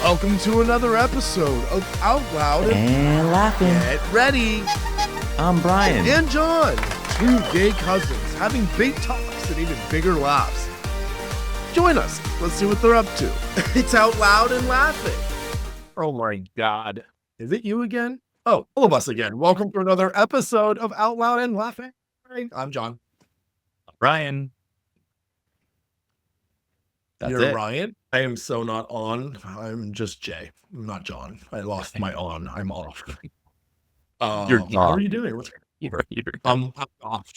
Welcome to another episode of Out Loud and Laughing. Get ready. I'm Bryan. And Jon, two gay cousins having big talks and even bigger laughs. Join us. Let's see what they're up to. It's Out Loud and Laughing. Oh my God. Is it you again? Oh, all of us again. Welcome to another episode of Out Loud and Laughing. I'm Jon. Bryan. That's You're it. Ryan. I am so not on. I'm just Jay. I'm not Jon. I lost my on. I'm off. You're How are off. you doing? You're I'm off.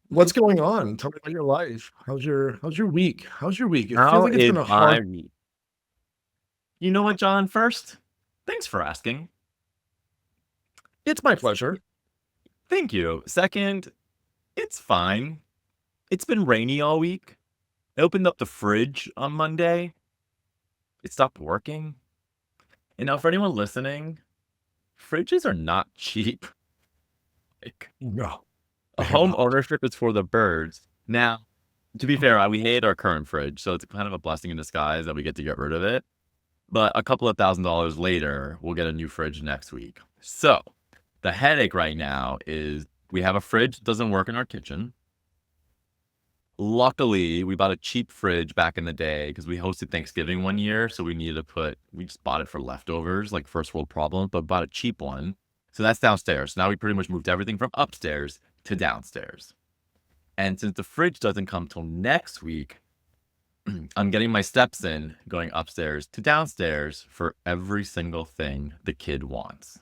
What's going on? Tell me about your life. How's your week? How's your week? It feels How like it's is been a my hard. week? You know what, Jon? First, thanks for asking. It's my pleasure. Thank you. Second, it's fine. It's been rainy all week. I opened up the fridge on Monday. It stopped working. And now for anyone listening, fridges are not cheap. Like, No. a home ownership is for the birds. Now, to be fair, we hate our current fridge, so it's kind of a blessing in disguise that we get to get rid of it. But a couple of $1,000s later, we'll get a new fridge next week. So the headache right now is we have a fridge that doesn't work in our kitchen. Luckily, we bought a cheap fridge back in the day because we hosted Thanksgiving one year. So we just bought it for leftovers, like first world problems, but bought a cheap one. So that's downstairs. So now we pretty much moved everything from upstairs to downstairs. And since the fridge doesn't come till next week, I'm getting my steps in, going upstairs to downstairs for every single thing the kid wants.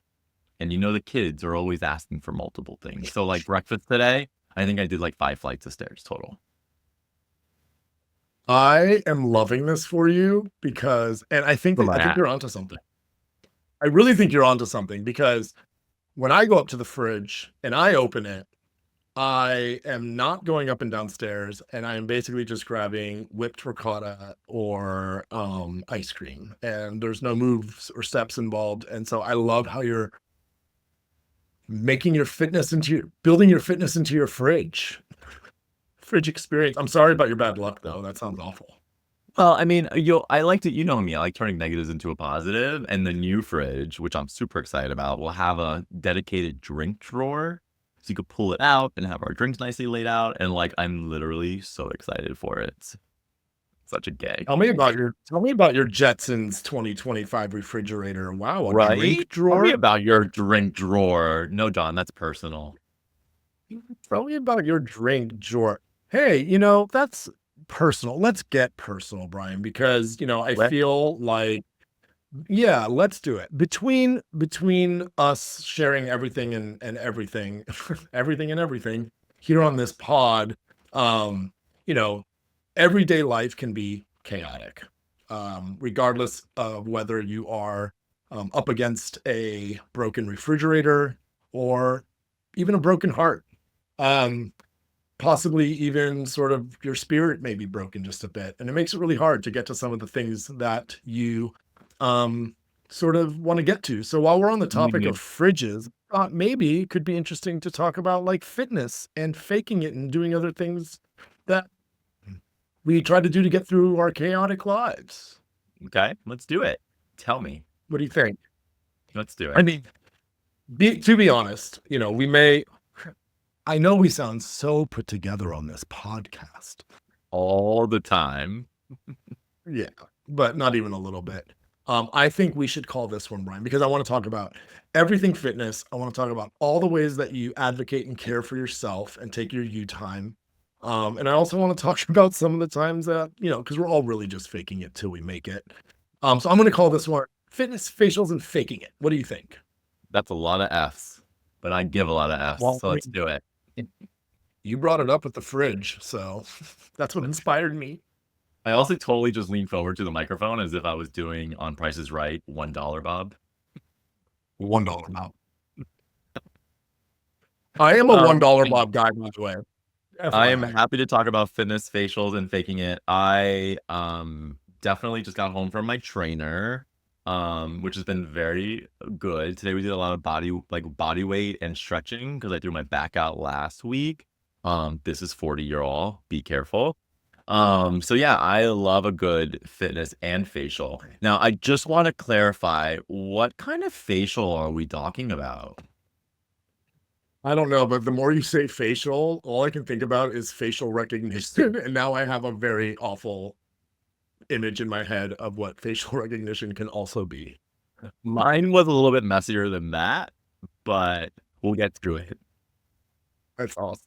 And you know, the kids are always asking for multiple things. So like breakfast today, I think I did like 5 flights of stairs total. I am loving this for you because, and I think you're onto something. I really think you're onto something because when I go up to the fridge and I open it, I am not going up and downstairs, and I am basically just grabbing whipped ricotta or ice cream, and there's no moves or steps involved. And so I love how you're building your fitness into your fridge experience. I'm sorry about your bad luck, though. That sounds awful. Well, I mean, I like to, you know me, I like turning negatives into a positive. And the new fridge, which I'm super excited about, will have a dedicated drink drawer. So you could pull it out and have our drinks nicely laid out. And like, I'm literally so excited for it. It's such a gay. Tell me about your Jetsons 2025 refrigerator. Wow, a Right? drink Tell me drawer. about your drink drawer. No, Jon, that's personal. Tell me about your drink drawer. Hey, that's personal. Let's get personal, Bryan, because I feel like, yeah, let's do it. Between us sharing everything and everything, everything and everything here on this pod, everyday life can be chaotic, regardless of whether you are up against a broken refrigerator or even a broken heart. Possibly even sort of your spirit may be broken just a bit. And it makes it really hard to get to some of the things that you sort of want to get to. So while we're on the topic of fridges, maybe it could be interesting to talk about like fitness and faking it and doing other things that we try to do to get through our chaotic lives. Okay, let's do it. Tell me. What do you think? Let's do it. I mean, to be honest, I know we sound so put together on this podcast. All the time. Yeah, but not even a little bit. I think we should call this one, Bryan, because I want to talk about everything fitness. I want to talk about all the ways that you advocate and care for yourself and take your you time. And I also want to talk about some of the times that, because we're all really just faking it till we make it. So I'm going to call this one fitness, facials, and faking it. What do you think? That's a lot of F's, but I give a lot of F's, Well, so let's do it. You brought it up at the fridge, so that's what inspired me. I also totally just leaned forward to the microphone as if I was doing on Price is Right, $1 Bob. $1 Bob. I am a $1 Bob guy, by the way. I am happy to talk about fitness, facials, and faking it. I definitely just got home from my trainer, which has been very good. Today we did a lot of body weight and stretching because I threw my back out last week. This is 40-year-old. Be careful. So yeah, I love a good fitness and facial. Now, I just want to clarify, what kind of facial are we talking about? I don't know, but the more you say facial, all I can think about is facial recognition. And now I have a very awful image in my head of what facial recognition can also be. Mine was a little bit messier than that, but we'll get through it. That's awesome.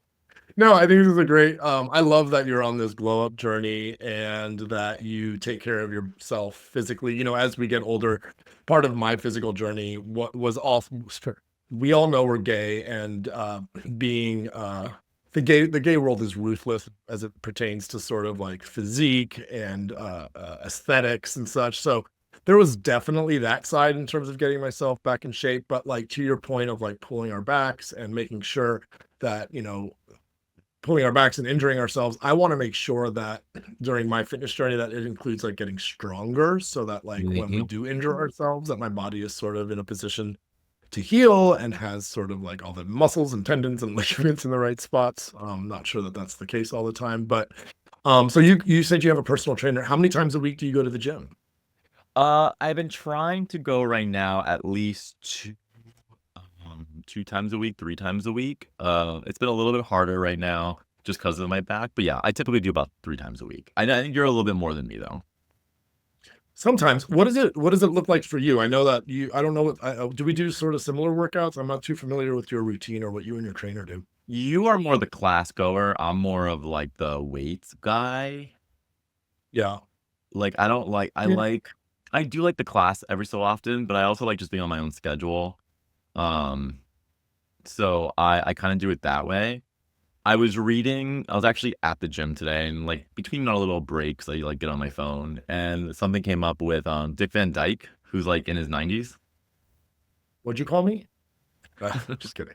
No, I think this is a great, I love that you're on this glow up journey and that you take care of yourself physically. You know, as we get older, part of my physical journey, what was also, we all know we're gay and being, the gay world is ruthless as it pertains to sort of like physique and aesthetics and such. So there was definitely that side in terms of getting myself back in shape. But like to your point of like pulling our backs and making sure that, you know, pulling our backs and injuring ourselves, I want to make sure that during my fitness journey that it includes like getting stronger so that like when we Mhm. do injure ourselves, that my body is sort of in a position to heal and has sort of like all the muscles and tendons and ligaments in the right spots. Not sure that that's the case all the time, but so you said you have a personal trainer. How many times a week do you go to the gym? I've been trying to go right now at least 2 times a week, 3 times a week. It's been a little bit harder right now just because of my back, but yeah, I typically do about 3 times a week. I think you're a little bit more than me though. Sometimes. What does it look like for you? I know that you. I don't know. Do we do sort of similar workouts? I'm not too familiar with your routine or what you and your trainer do. You are more the class goer. I'm more of like the weights guy. Yeah. Like I don't like Yeah. I do like the class every so often, but I also like just being on my own schedule. Um, so I kind of do it that way. I was actually at the gym today and like between our little breaks, I like get on my phone and something came up with Dick Van Dyke, who's like in his 90s. What'd you call me? Just kidding.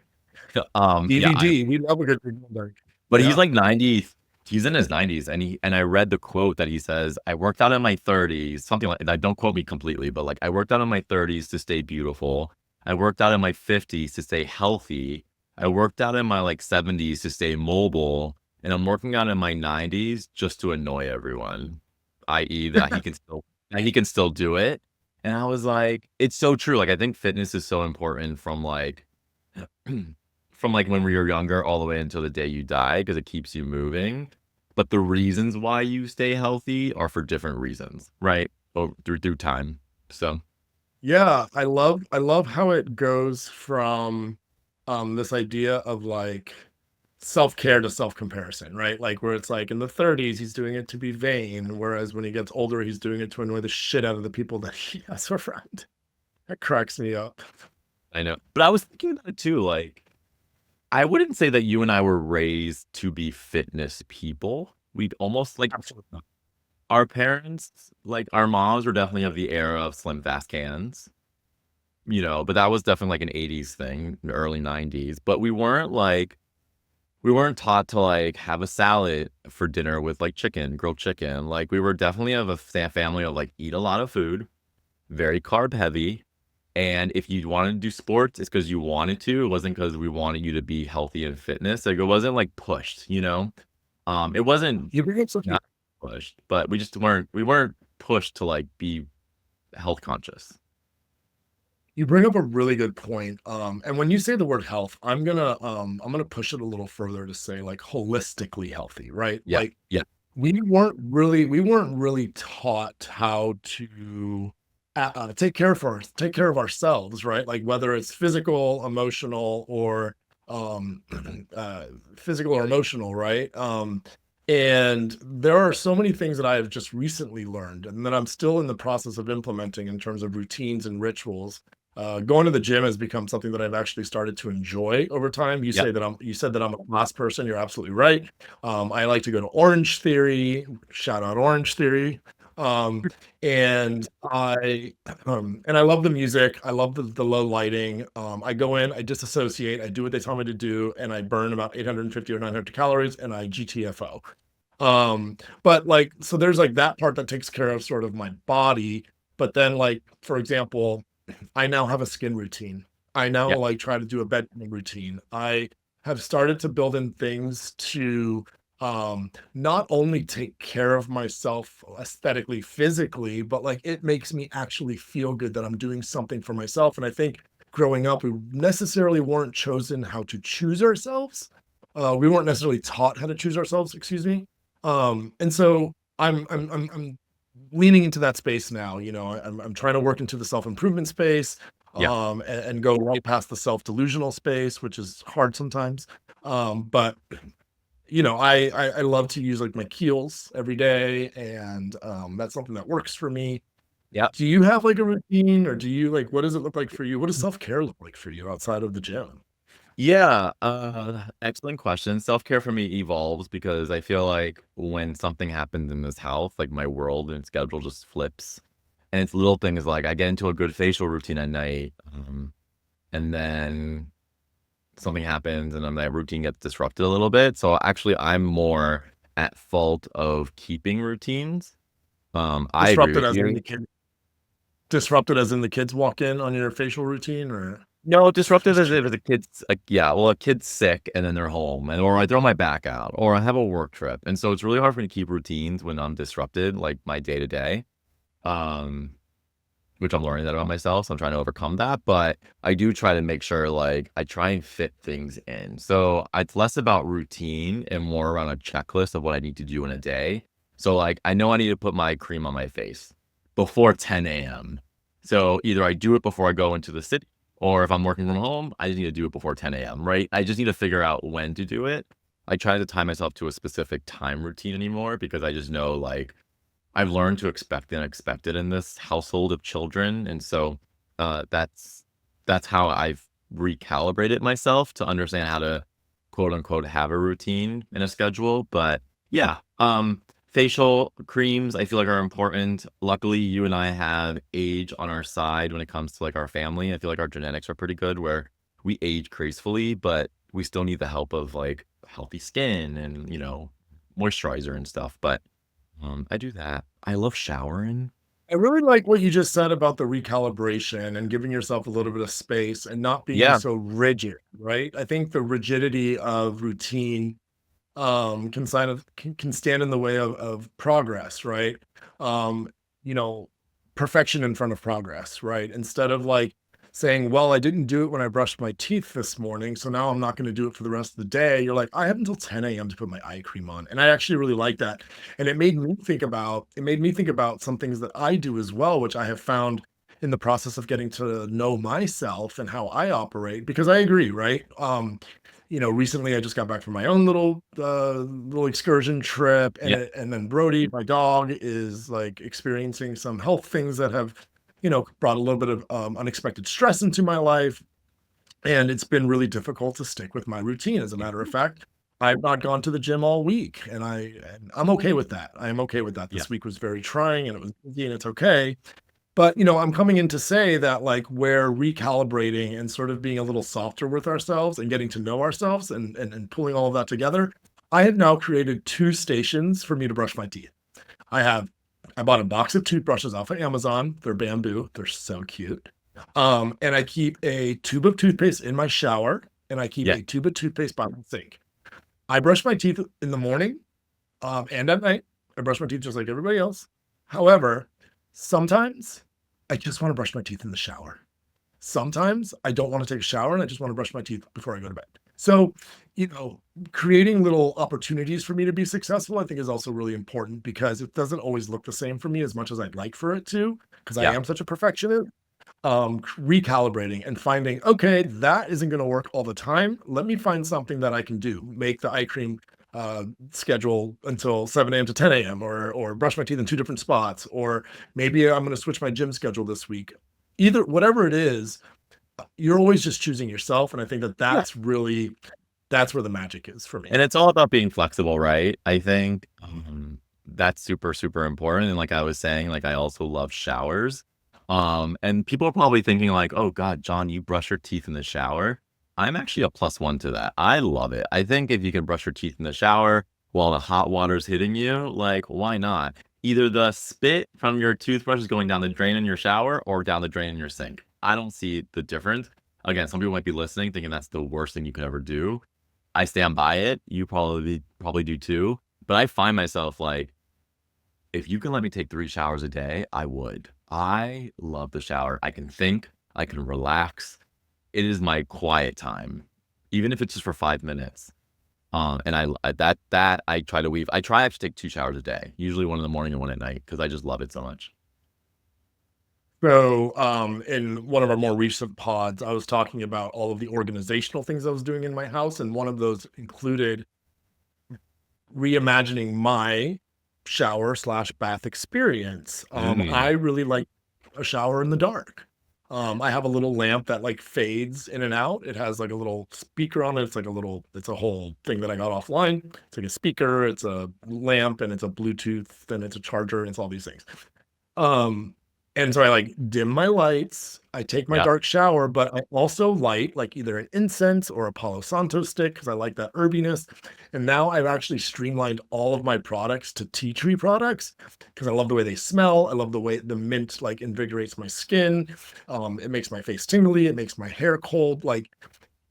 Yeah, DVD. We love a good dark. but he's Yeah. like 90. He's in his 90s and I read the quote that he says, I worked out in my 30s, something like that. Don't quote me completely, but like I worked out in my 30s to stay beautiful. I worked out in my 50s to stay healthy. I worked out in my like 70s to stay mobile, and I'm working out in my 90s just to annoy everyone, i.e. that he can still do it. And I was like, it's so true. Like I think fitness is so important from like from like when we were younger all the way until the day you die because it keeps you moving. But the reasons why you stay healthy are for different reasons, right? Through time. So Yeah, I love how it goes from this idea of like self-care to self-comparison, right? Like where it's like in the 30s he's doing it to be vain, whereas when he gets older he's doing it to annoy the shit out of the people that he has around. That cracks me up. I know. But I was thinking about it too. Like, I wouldn't say that you and I were raised to be fitness people. We'd almost like Absolutely. our parents, like our moms were definitely of the era of slim fast cans, but that was definitely like an 80s thing, early 90s. But we weren't taught to like have a salad for dinner with like chicken, grilled chicken. Like we were definitely of a family of like eat a lot of food, very carb heavy. And if you wanted to do sports, it's because you wanted to. It wasn't because we wanted you to be healthy and fitness. Like it wasn't like pushed. It wasn't You bring up something not pushed, but we weren't pushed to like be health conscious. You bring up a really good point. And when you say the word health, I'm gonna push it a little further to say like holistically healthy, right? Yeah. Like Yeah. we weren't really taught how to take care of ourselves, right? Like whether it's um physical or emotional, right? And there are so many things that I have just recently learned and that I'm still in the process of implementing in terms of routines and rituals. Going to the gym has become something that I've actually started to enjoy over time. Yeah. You said that I'm a class person. You're absolutely right. I like to go to Orange Theory. Shout out Orange Theory. Um, and I love the music. I love the low lighting. I go in, I disassociate, I do what they tell me to do, and I burn about 850 or 900 calories, and I GTFO. But like, so there's like that part that takes care of sort of my body. But then, like, for example, I now have a skin routine. I now Yeah. like try to do a bedtime routine. I have started to build in things to not only take care of myself aesthetically, physically, but like it makes me actually feel good that I'm doing something for myself. And I think growing up, we necessarily weren't chosen how to choose ourselves. We weren't necessarily taught how to choose ourselves, excuse me. And so I'm leaning into that space now. You know, I'm trying to work into the self-improvement space, Yeah. and go right past the self-delusional space, which is hard sometimes. But you know, I love to use like my Keels every day, and that's something that works for me. Yeah. Do you have like a routine, or do you like what does it look like for you? What does self-care look like for you outside of the gym? Yeah, excellent question. Self-care for me evolves because I feel like when something happens in this house, like my world and schedule just flips. And it's little things like I get into a good facial routine at night, and then something happens and then my routine gets disrupted a little bit. So actually I'm more at fault of keeping routines. I agree Disrupted with as in you. the kid disrupted as in the kids walk in on your facial routine, or No, disruptive just as if the kid's like, yeah, well, a kid's sick and then they're home, and or I throw my back out, or I have a work trip, and so it's really hard for me to keep routines when I'm disrupted, like my day to day. Um, which I'm learning that about myself, so I'm trying to overcome that. But I do try to make sure, like, I try and fit things in. So it's less about routine and more around a checklist of what I need to do in a day. So, like, I know I need to put my cream on my face before 10 a.m. So either I do it before I go into the city, or if I'm working from home, I just need to do it before 10 a.m., right? I just need to figure out when to do it. I try to tie myself to a specific time routine anymore because I just know, like, I've learned to expect the unexpected in this household of children, and so, that's how I've recalibrated myself to understand how to, quote, unquote, "have a routine and a schedule," but yeah, facial creams I feel like are important. Luckily, you and I have age on our side when it comes to, like, our family. I feel like our genetics are pretty good where we age gracefully, but we still need the help of, like, healthy skin and, moisturizer and stuff, but I do that. I love showering. I really like what you just said about the recalibration and giving yourself a little bit of space and not being Yeah, so rigid, right? I think the rigidity of routine can stand in the way of progress, right? Um, you know, perfection in front of progress, right? Instead of like saying, well, I didn't do it when I brushed my teeth this morning, so now I'm not going to do it for the rest of the day. You're like, I have until 10 a.m. to put my eye cream on. And I actually really like that. And it made me think about some things that I do as well, which I have found in the process of getting to know myself and how I operate, because I agree, right? Recently I just got back from my own little excursion trip, and yeah, and then Brody, my dog, is like experiencing some health things that have, brought a little bit of unexpected stress into my life, and it's been really difficult to stick with my routine. As a matter of fact, I've not gone to the gym all week, and I'm okay with that. I am okay with that. yeah, This week was very trying, and it was busy, and it's okay. But, I'm coming in to say that, like, we're recalibrating and sort of being a little softer with ourselves and getting to know ourselves, and pulling all of that together. I have now created 2 stations for me to brush my teeth. I bought a box of toothbrushes off of Amazon. They're bamboo. They're so cute. And I keep a tube of toothpaste in my shower, and I keep yeah, a tube of toothpaste by my sink. I brush my teeth in the morning, and at night. I brush my teeth just like everybody else. However, sometimes I just want to brush my teeth in the shower. Sometimes I don't want to take a shower and I just want to brush my teeth before I go to bed. So, you know, creating little opportunities for me to be successful, I think is also really important, because it doesn't always look the same for me as much as I'd like for it to, because I yeah, am such a perfectionist. Recalibrating and finding, okay, that isn't going to work all the time. Let me find something that I can do. Make the eye cream schedule until 7 a.m. to 10 a.m., or brush my teeth in 2 different spots, or maybe I'm going to switch my gym schedule this week. Either whatever it is, you're always just choosing yourself, and I think that yeah. that's where the magic is for me. And it's all about being flexible, right? I think that's super, super important. And like I was saying, like I also love showers. And people are probably thinking like, oh God, Jon, you brush your teeth in the shower. I'm actually a plus one to that. I love it. I think if you can brush your teeth in the shower while the hot water's hitting you, like why not? Either the spit from your toothbrush is going down the drain in your shower or down the drain in your sink. I don't see the difference. Again, some people might be listening thinking that's the worst thing you could ever do. I stand by it. You probably do too. But I find myself like, if you can let me take 3 showers a day, I would. I love the shower. I can think, I can relax. It is my quiet time, even if it's just for 5 minutes. And that I try to weave. I try to actually take 2 showers a day, usually one in the morning and one at night, because I just love it so much. So, in one of our more recent pods, I was talking about all of the organizational things I was doing in my house, and one of those included reimagining my shower slash bath experience. I really like a shower in the dark. I have a little lamp that like fades in and out. It has like a little speaker on it. It's a whole thing that I got offline. It's like a speaker, it's a lamp, and it's a Bluetooth, and it's a charger, and it's all these things. Um, and so I like dim my lights. I take my Yeah. dark shower, but I also light like either an incense or a Palo Santo stick because I like that herbiness. And now I've actually streamlined all of my products to tea tree products because I love the way they smell. I love the way the mint like invigorates my skin. It makes my face tingly. It makes my hair cold. Like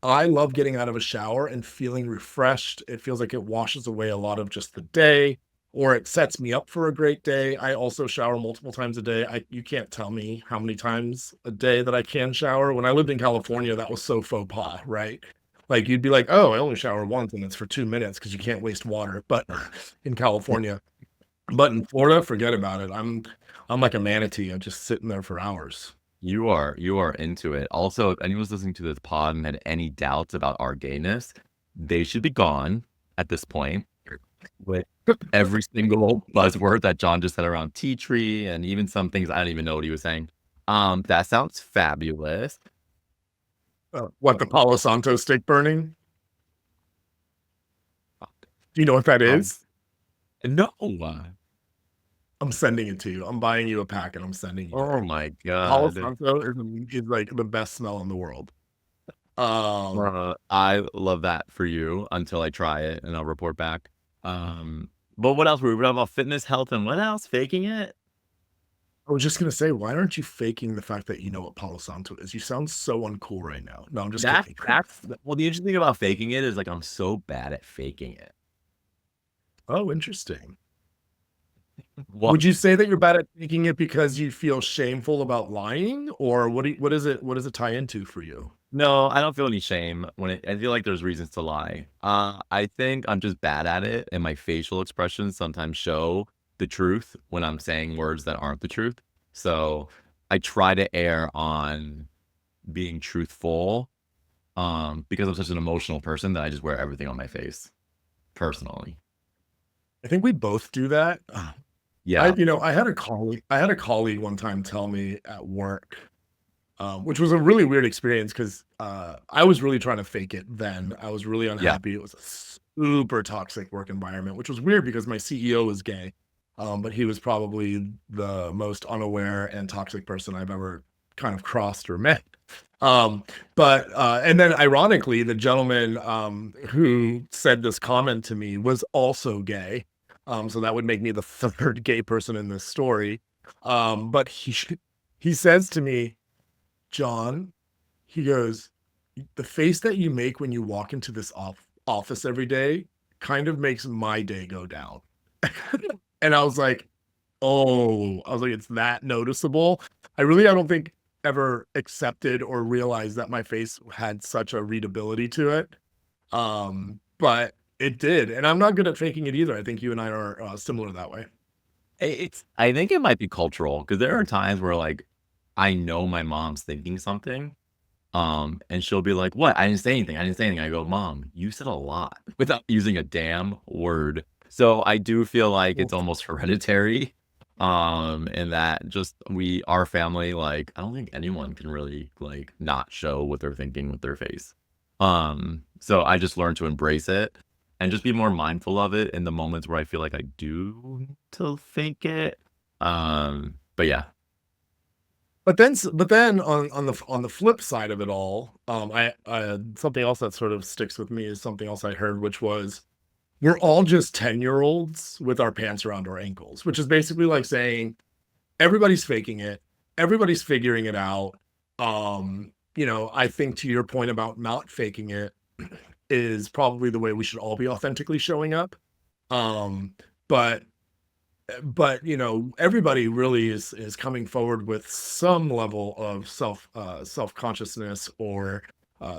I love getting out of a shower and feeling refreshed. It feels like it washes away a lot of just the day, or it sets me up for a great day. I also shower multiple times a day. You can't tell me how many times a day that I can shower. When I lived in California, that was so faux pas, right? Like you'd be like, "Oh, I only shower once and it's for 2 minutes because you can't waste water." But in California, but in Florida, forget about it. I'm like a manatee. I'm just sitting there for hours. You are into it. Also, if anyone's listening to this pod and had any doubts about our gayness, they should be gone at this point. With every single buzzword that Jon just said around tea tree and even some things I don't even know what he was saying. That sounds fabulous. What, the Palo Santo stick burning? Do you know what that is? No. I'm sending it to you. I'm buying you a pack and I'm sending you. Oh my Palo god. Santo is like the best smell in the world. I love that for you until I try it and I'll report back. But what else? We were talking about fitness, health, and what else? Faking it? I was just gonna say, why aren't you faking the fact that you know what Palo Santo is? You sound so uncool right now. No, I'm just kidding. Well, the interesting thing about faking it is like I'm so bad at faking it. Oh, interesting. What? Would you say that you're bad at faking it because you feel shameful about lying, or what does it tie into for you? No, I don't feel any shame I feel like there's reasons to lie. I think I'm just bad at it, and my facial expressions sometimes show the truth when I'm saying words that aren't the truth. So I try to err on being truthful, because I'm such an emotional person that I just wear everything on my face, personally. I think we both do that. Yeah. I had a colleague one time tell me at work, which was a really weird experience because I was really trying to fake it then. I was really Yeah. unhappy. It was a super toxic work environment, which was weird because my CEO was gay, but he was probably the most unaware and toxic person I've ever kind of crossed or met. And then ironically, the gentleman who said this comment to me was also gay. So that would make me the third gay person in this story. But he says to me, "Jon," he goes, "the face that you make when you walk into this office every day kind of makes my day go down." And I was like, "Oh," I was like, "it's that noticeable." I don't think ever accepted or realized that my face had such a readability to it. But it did, and I'm not good at faking it either. I think you and I are similar that way. I think it might be cultural because there are times where like I know my mom's thinking something, and she'll be like, "What? I didn't say anything. I didn't say anything." I go, "Mom, you said a lot," without using a damn word. So I do feel like it's almost hereditary, and that just our family, like I don't think anyone can really like not show what they're thinking with their face. So I just learned to embrace it and just be more mindful of it in the moments where I feel like I do need to fake it. But yeah. But then on the flip side of it all, I something else that sort of sticks with me is something else I heard, which was we're all just 10-year-olds with our pants around our ankles, which is basically like saying everybody's faking it, everybody's figuring it out. I think to your point about not faking it, is probably the way we should all be authentically showing up. But you know, everybody really is coming forward with some level of self-consciousness or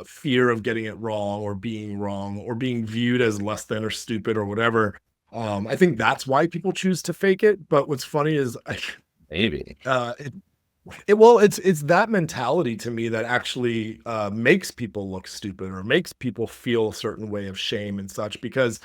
fear of getting it wrong or being viewed as less than or stupid or whatever. I think that's why people choose to fake it. But what's funny is Maybe. It's that mentality to me that actually makes people look stupid or makes people feel a certain way of shame and such. Because,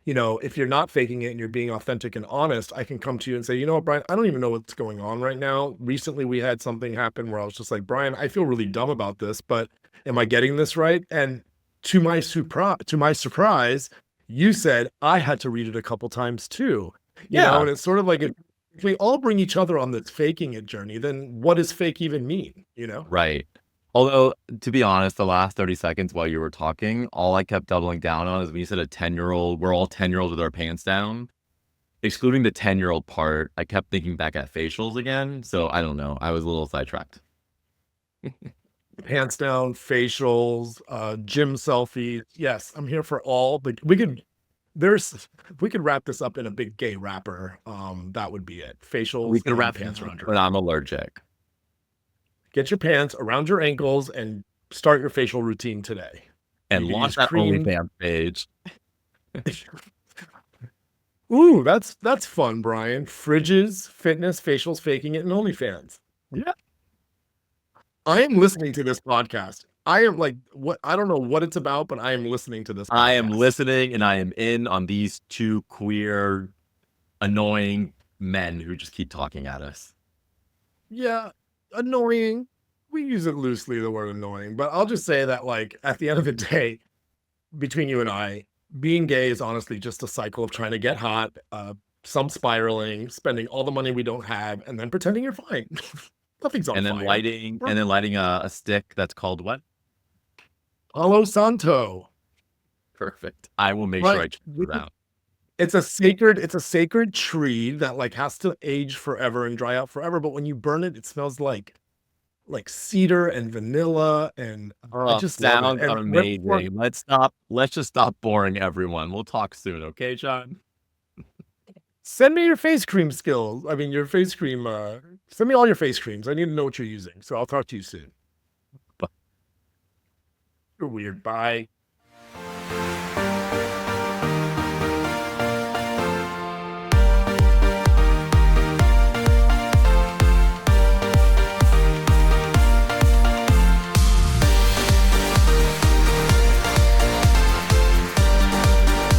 you know, if you're not faking it and you're being authentic and honest, I can come to you and say, you know what, Bryan, I don't even know what's going on right now. Recently, we had something happen where I was just like, Bryan, I feel really dumb about this, but am I getting this right? And to my surprise, you said I had to read it a couple times too. You know, and it's sort of like if we all bring each other on this faking it journey, then what does fake even mean? You know? Right. Although, to be honest, the last 30 seconds while you were talking, all I kept doubling down on is when you said a 10-year-old, we're all 10-year-olds with our pants down. Excluding the 10-year-old part, I kept thinking back at facials again. So I don't know. I was a little sidetracked. Pants down, facials, gym selfies. Yes, I'm here for all, but we could wrap this up in a big gay wrapper. That would be it. Facials. We could wrap pants around your but I'm allergic. Get your pants around your ankles and start your facial routine today. And launch that OnlyFans page. Ooh, that's fun, Bryan. Fridges, fitness, facials, faking it, and OnlyFans. Yeah. I am listening to this podcast. I am like, what? I don't know what it's about, but I am listening to this podcast. I am listening and I am in on these two queer, annoying men who just keep talking at us. Yeah, annoying. We use it loosely, the word annoying, but I'll just say that, like, at the end of the day, between you and I, being gay is honestly just a cycle of trying to get hot, some spiraling, spending all the money we don't have, and then pretending you're fine. Nothing's on and then fire. lighting a stick that's called what? Palo Santo. Perfect. I will make sure I check it out. It's a sacred tree that like has to age forever and dry out forever. But when you burn it, it smells like cedar and vanilla, and I just sounds amazing. Let's just stop boring everyone. We'll talk soon, okay, Jon? Send me your face cream skills. I mean, your face cream. Send me all your face creams. I need to know what you're using. So I'll talk to you soon. Bye. You're weird. Bye.